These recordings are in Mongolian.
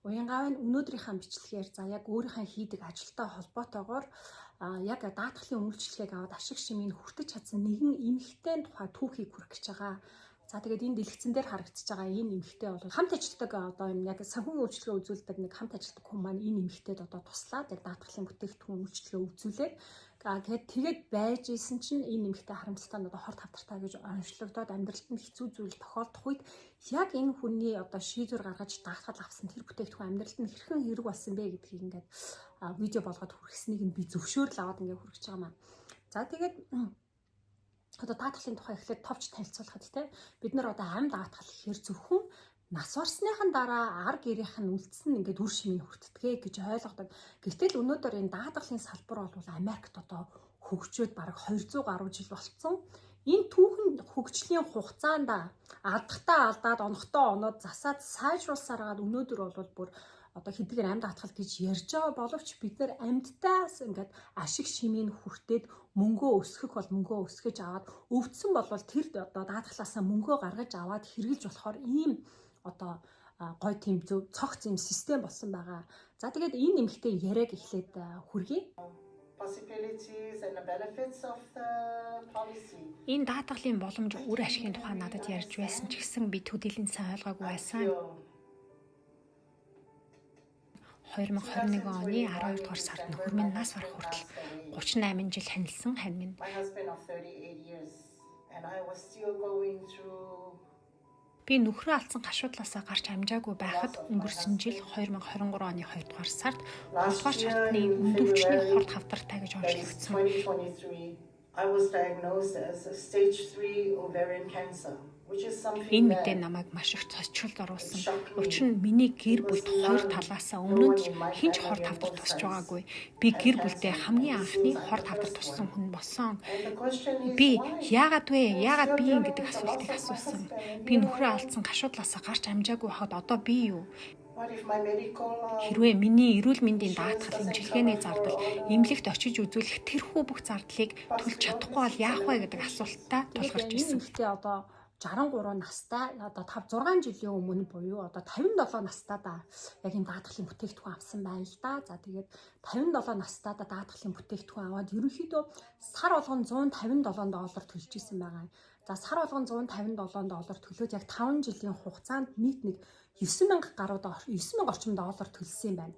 Уянгаав нь өнөөдрийнхээ бичлэгээр за яг өөрийнхөө хийдэг ажилтай холбоотойгоор яг даатгалын үйлчлэгийг аваад ашиг шимийг хүртэж чадсан нэгэн эмэгтэй тухай түүхийг хүргэж байгаа. За тэгээд энэ дэлгэцэн дээр харагдаж байгаа энэ эмэгтэй бол хамт ажилладаг одоо юм яг санхүүгийн үйлчлэгээ үзүүлдэг нэг хамт ажилладаг хүн маань энэ эмэгтэйд одоо туслаад яг даатгалын бүтээгдэхүүн үйлчлэгээ үзүүлээд тэгээд байж исэн чинь энэ эмэгтэй харамсалтай нь одоо хорт хавтартай гэж онцлогдоод амьдралд нь хэцүү зүйл тохиолдох үед яг энэ хүний одоо шийдвэр гаргаж даатгал авсан тэр бүтээгдэхүүн амьдралд нь хэрхэн хэрэг болсон бэ гэдгийг ингээд видео болгоод хүргэснийг нь би зөвшөөрөл аваад ингээд хүргэж байгаа маа. За тэгээд одоо даатгалын тухай эхлээд товч танилцуулахад те бид нар одоо амь даатгал гэхээр зөвхөн нас барсныхан дараа ар гэрийнх нь үлдсэн ингээд үр шимийг хүртдэг гэж ойлгодог. Гэтэл өнөөдөр энэ даатгалын салбар бол Америкт одоо хөгжөөд бараг 200 гаруй жил болцсон. Энэ түүхэн хөгжлийн хугацаанд алдахтаа алдаад онохдоо оноод засаад сайжруулсараад өнөөдөр бол бүр одоо хэдийгээр амьд даатгал гэж ярьж байгаа боловч бид нар амьдтаас ингээд ашиг шимийг хүртээд мөнгөө өсгөх бол мөнгөө өсгөж аваад өвдсөн бол тэр одоо даатгалаасаа мөнгөө гаргаж аваад хэрэгжилж болохоор ийм одоо гой тийм зөв цогц юм систем болсон байгаа. За тэгээд энэ нэмэгтэй яриаг эхлээд хүргэе. Энэ даатгалын боломж үр ашигын тухай надад ярьж байсан ч гэсэн би төдийлөн сайн ойлгоогүй байсан. 2021 оны 12 дугаар сард нөхөр минь нас барах хүртэл 38 жил ханилсан хань минь. Би нөхрөө алдсан гашуудлаасаа гарч амжаагүй байхад өнгөрсөн жил 2023 оны 2 дугаар сард 3 дугаар шатны өндөвчний хорт хавтартай гэж онцлогдсон. I was diagnosed as a stage 3 ovarian cancer. Энэ мэдээ намайг маш их цочролд оруулсан. Учир нь миний гэр бүлд хоёр талаасаа өмнө нь хинч хорт хавдар тусч байгаагүй. Би гэр бүлдээ хамгийн анхны хорт хавдар туссан хүн болсон. Би яагаад вэ? Яагаад би юм гэдэг асуултыг асуусан. Би нөхрөө алдсан гашуудлаасаа гарч амжаагүй хаад одоо би юу? Хэрвээ миний эрүүл мэндийн даатгал эмчилгээний зардал эмнэлэгт очиж үзүүлэх тэрхүү бүх зардлыг төлж чадахгүй бол яах вэ гэдэг асуулттай тулгарч ирсэн. Гэхдээ одоо 63 настай одоо 5-6 жилийн өмнө буюу одоо 57 настай да яг энэ даатгалын бүтээгдэхүүн авсан байна л да. За тэгээд 57 настай да даатгалын бүтээгдэхүүн аваад ерөнхийдөө сар болгон $157 төлж исэн байгаа. За сар болгон $157 төлөөд яг 5 жилийн хугацаанд нийт нэг 9,000 орчим доллар төлсөн юм байна.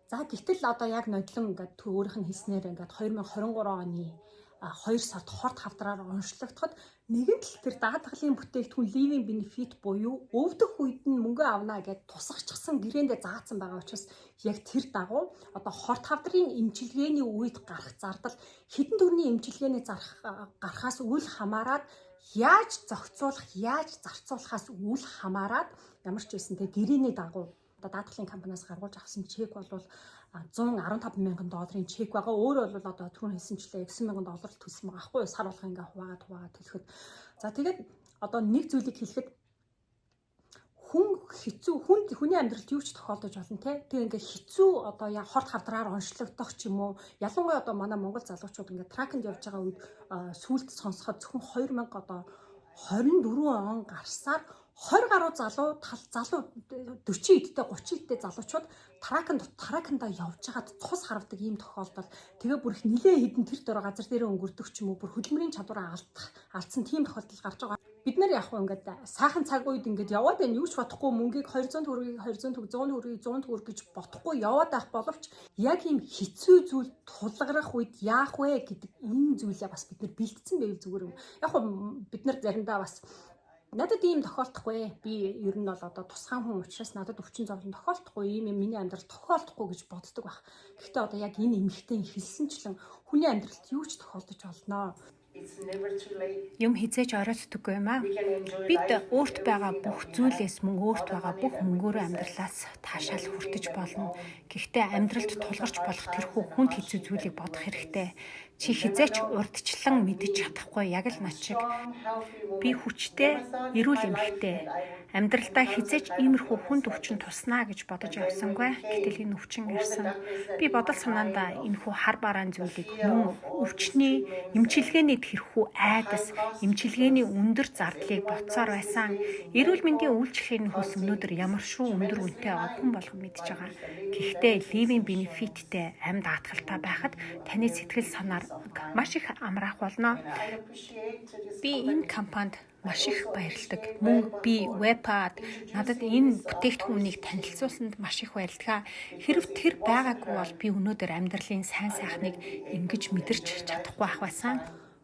За гэтэл одоо яг нодлон ингээд өөрийнх нь хэлснээр ингээд 2023 оны 2 сард хорт хавдраар онцлогдоход нэгэн тал тэр даатгалын бүтээгдэхүүн living benefit буюу өвдөх үед нь мөнгө авна гэд тусгачсан гэрээндээ заасан байгаа учраас яг тэр дагуу одоо хорт хавдрын эмчилгээний үед гарах зардал хэдэн төгрөгийн эмчилгээний гарахаас үл хамааран яаж зохицуулах, яаж зарцуулахаас үл хамааран ямар ч байсан тэг гэрээний дагуу одоо даатгалын компаниас гаргуулж авсан чек бол $115,000 чек байгаа. Өөр бол одоо түрүүн хэлсэнчлээ $9,000 төлсөн байгаа аахгүй юу? Сар болгоо ингээ хуваагаад төлөхөд. За тэгээд одоо нэг зүйлийг хэлэхэд хүний амьдралд юу ч тохиолдож болно те. Тэгээ ингээ хэцүү одоо яг хорт хавдраар онцлогдох ч юм уу. Ялангуяа одоо манай Монгол залуучууд ингээ тракенд явж байгаа үед сүлд сонсоход зөвхөн 2024 он гарсаар 20 гаруй залуу 40 эдтэй 30 эдтэй залуучууд тракендаа явж хагаад цус харвдаг ийм тохиолдол. Тэгээ бүр их нилээ хідэн тэр дөрөв газар дээрээ өнгөрдөг ч юм уу бүр хөдөлмөрийн чадвараа алдсан тийм тохиолдол гарч байгаа. Бид нар яг хөө ингээд сайхан цаг үед ингээд яваад байна. Юу ч бодохгүй мөнгийг 200 төгрөгийг 100 төгрөгийг 100 төгрөг гэж бодохгүй яваад байх боловч яг ийм хэцүү зүйл тулгарах үед яах вэ гэдэг энэ зүйлээ бас бид нар бэлдсэн байвал зүгээр юм. Яг хөө бид нар заримдаа бас надад ийм тохиолдохгүй. Би ер нь бол одоо тусгаан хүн учраас надад өвчин зовлон тохиолдохгүй. Ийм юм миний амьдралд тохиолдохгүй гэж боддог байх. Гэхдээ одоо яг энэ эмэгтэй хэлсэнчлэн хүний амьдралд юу ч тохиолдож болно. Юм хизээч оройтдаггүй юм аа. Бид өөрт байгаа бүх зүйлээс мөн өөрт байгаа бүх мөнгөөрөө амьдралаас таашаал хүртэж болно. Гэхдээ амьдралд тулгарч болох тэрхүү хүнд хэцүү зүйлийг бодох хэрэгтэй. Чи хизээч урдчлан мэдэж чадахгүй яг л над шиг. Би хүчтэй, эрүүл эмэгтэй. Амьдралдаа хизээч иймэрхүү хүнд өвчин туснаа гэж бодож явсангүй. Гэтэл энэ өвчин ирсэн. Би бодол санаандаа энэхүү хар бараан зүйлийг мөн өвчний эмчилгээний тэрхүү айдас, эмчилгээний өндөр зардлыг бодсоор байсан. Эрүүл мэндийн үйлчлэлийн хөлс өнөөдөр ямар шүү өндөр үнэтэй байгааг хүн болгон мэдж байгаа. Гэхдээ living benefitтэй амьд даатгалтай байхад таны сэтгэл санаар маш их амраах болно. Би энэ компанид маш их баярлагдав. Мөн би Webpad надад энэ бүтээгдэхүүнийг танилцуулсанд маш их баярлалаа. Хэрв тэр байгаагүй бол би өнөөдөр амьдралын сайн сайхныг ингэж мэдэрч чадахгүй байх байсан.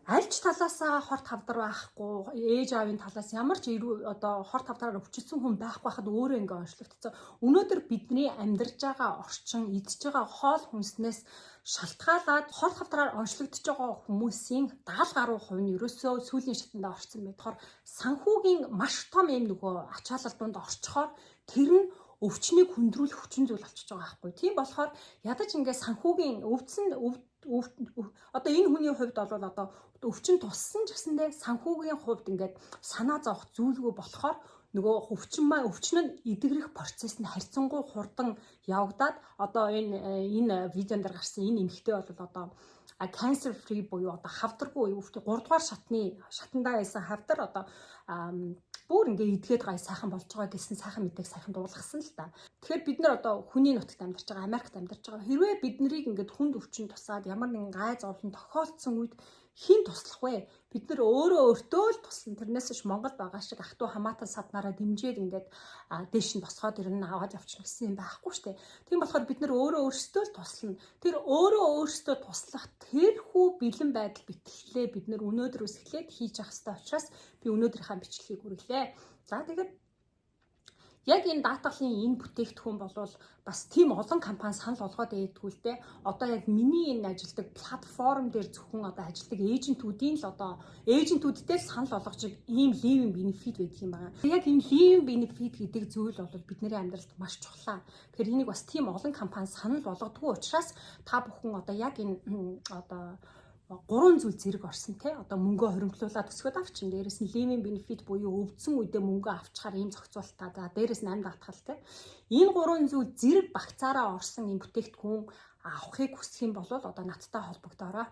Аль ч талаасаа хорт хавдар байхгүй, ээж аавын талаас ямар ч одоо хорт хавдраар өвчлсөн хүн байхгүй хахад өөрөө ингээ онцлогдсон. Өнөөдөр бидний амьдарч байгаа орчин, идж байгаа хоол хүнснээс шалтгаалаад хорт хавдраар онцлогдож байгаа хүмүүсийн 70% нь ерөөсөө сүүлийн шатанд орсон байдаг. Санхүүгийн маш том юм нөгөө ачаалал донд орчхоор тэр нь өвчнийг хүндрүүлэх хүчин зүйл болчихж байгаа байхгүй. Тийм болохоор ядаж ингээ санхүүгийн одоо энэ хүний хувьд бол одоо өвчин туссан ч гэсэндээ санхүүгийн хувьд ингээд санаа зовох зүйлгүй болохоор нөгөө өвчин нь эдгэрэх процесс нь харьцангуй хурдан явагдаад одоо энэ видеон дээр гарсан энэ эмэгтэй бол одоо cancer free буюу одоо хавдаргүй 3 дугаар шатандаа байсан хавдар одоо бүр ингээ эдгээд гай сайхан болж байгаа гэсэн сайхан мэдээг сайхан дуулгасан л та. Тэгэхээр бид нар одоо хүний нутагт амьдарч байгаа, Америкт амьдарч байгаа. Хэрвээ бид нарыг ингээд хүнд өвчин тусаад ямар нэгэн гай зовлон тохиолдсон үед хэн туслах вэ? Бид нар өөрөө өөртөө л туслана. Тэрнээс ч Монгол байгаа шиг ах トゥ хамаатан саднараа дэмжиж ингээд дээш нь босгоод ирнэ аваад явчихна гэсэн юм байхгүй шүү дээ. Тийм болохоор бид нар өөрөө өөрсдөө л туслана. Тэр өөрөө өөрсдөө туслах тэрхүү бэлэн байдал битгэлээ бид нар өнөөдрөөс эхлээд хийж явах хэрэгтэй учраас би өнөөдрийнхаа бичлэгийг хүргэлээ. За тэгээд яг энэ даатгалын энэ бүтээгдэхүүн бол бас тийм олон компани санал болгоод байдгүй л дээ. Одоо яг миний энэ ажилдаг платформ дээр зөвхөн одоо ажилдаг эйжентүүдийн л одоо эйжентүүдтэй л санал болгож ийм living benefit байдаг юм байна. Яг энэ living benefit гэдэг зүйл бол бидний амьдралд маш чухал. Тэгэхээр энийг бас тийм олон компани санал болгодгүй учраас та бүхэн одоо яг энэ одоо 3 зүйл зэрэг орсон те одоо мөнгөө хоримтлуулаад өсгöd авчин дээрэс нь living benefit буюу өвдсөн үедээ мөнгө авчхаар ийм зохицуултаа за дээрэс нь амьд даатгал те энэ 3 зүйл зэрэг багцаараа орсон юм бүтээгдэхүүн авахыг хүсэх юм бол одоо надтай холбогдоорой.